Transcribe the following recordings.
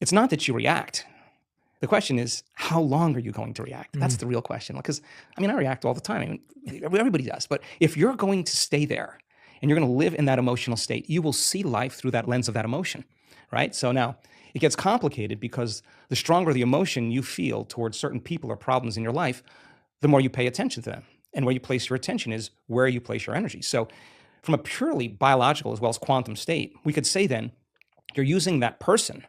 It's not that you react. The question is, how long are you going to react? That's the real question. Because, I mean, I react all the time. I mean, everybody does. But if you're going to stay there and you're going to live in that emotional state, you will see life through that lens of that emotion, right? So now it gets complicated because the stronger the emotion you feel towards certain people or problems in your life, the more you pay attention to them. And where you place your attention is where you place your energy. So from a purely biological as well as quantum state, we could say then you're using that person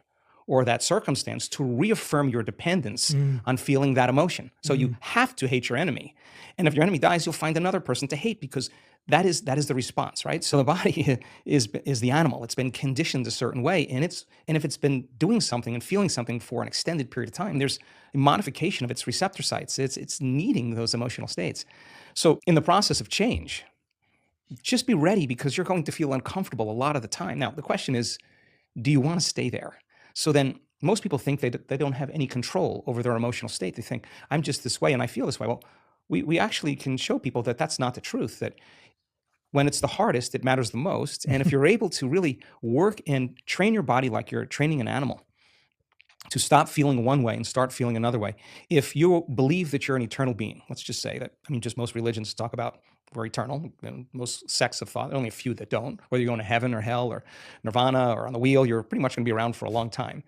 or that circumstance to reaffirm your dependence on feeling that emotion. So you have to hate your enemy. And if your enemy dies, you'll find another person to hate because that is the response, right? So the body is the animal. It's been conditioned a certain way. And if it's been doing something and feeling something for an extended period of time, there's a modification of its receptor sites. It's needing those emotional states. So in the process of change, just be ready because you're going to feel uncomfortable a lot of the time. Now, the question is, do you want to stay there? So then most people think they don't have any control over their emotional state. They think, I'm just this way and I feel this way. Well, we actually can show people that that's not the truth, that when it's the hardest, it matters the most. And if you're able to really work and train your body like you're training an animal to stop feeling one way and start feeling another way, if you believe that you're an eternal being, let's just say that, I mean, just most religions talk about we're eternal, and most sects have thought, only a few that don't, whether you're going to heaven or hell or nirvana or on the wheel, you're pretty much going to be around for a long time.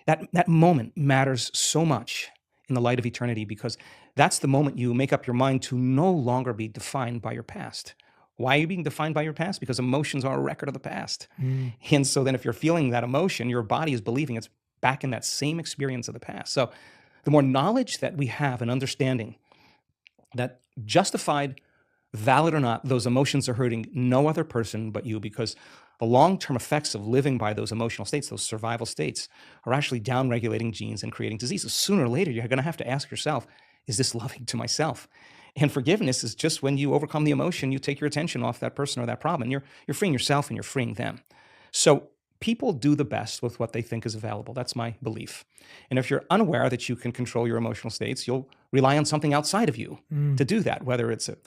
That moment matters so much in the light of eternity because that's the moment you make up your mind to no longer be defined by your past. Why are you being defined by your past? Because emotions are a record of the past. And so then if you're feeling that emotion, your body is believing it's back in that same experience of the past. So the more knowledge that we have and understanding that justified, valid or not, those emotions are hurting no other person but you, because the long-term effects of living by those emotional states, those survival states, are actually down-regulating genes and creating diseases. Sooner or later, you're going to have to ask yourself, is this loving to myself? And forgiveness is just when you overcome the emotion, you take your attention off that person or that problem, and you're freeing yourself and you're freeing them. So people do the best with what they think is available. That's my belief. And if you're unaware that you can control your emotional states, you'll rely on something outside of you to do that, whether it's a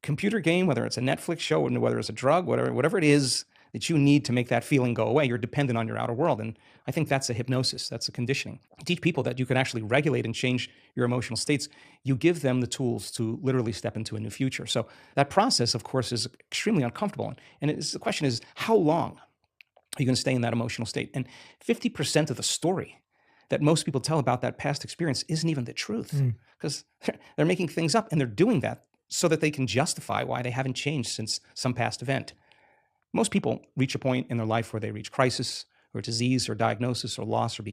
computer game, whether it's a Netflix show, whether it's a drug, whatever it is that you need to make that feeling go away, you're dependent on your outer world. And I think that's a hypnosis, that's a conditioning. Teach people that you can actually regulate and change your emotional states. You give them the tools to literally step into a new future. So that process, of course, is extremely uncomfortable. And the question is, how long are you going to stay in that emotional state? And 50% of the story that most people tell about that past experience isn't even the truth, because they're making things up, and they're doing that so that they can justify why they haven't changed since some past event. Most people reach a point in their life where they reach crisis or disease or diagnosis or loss or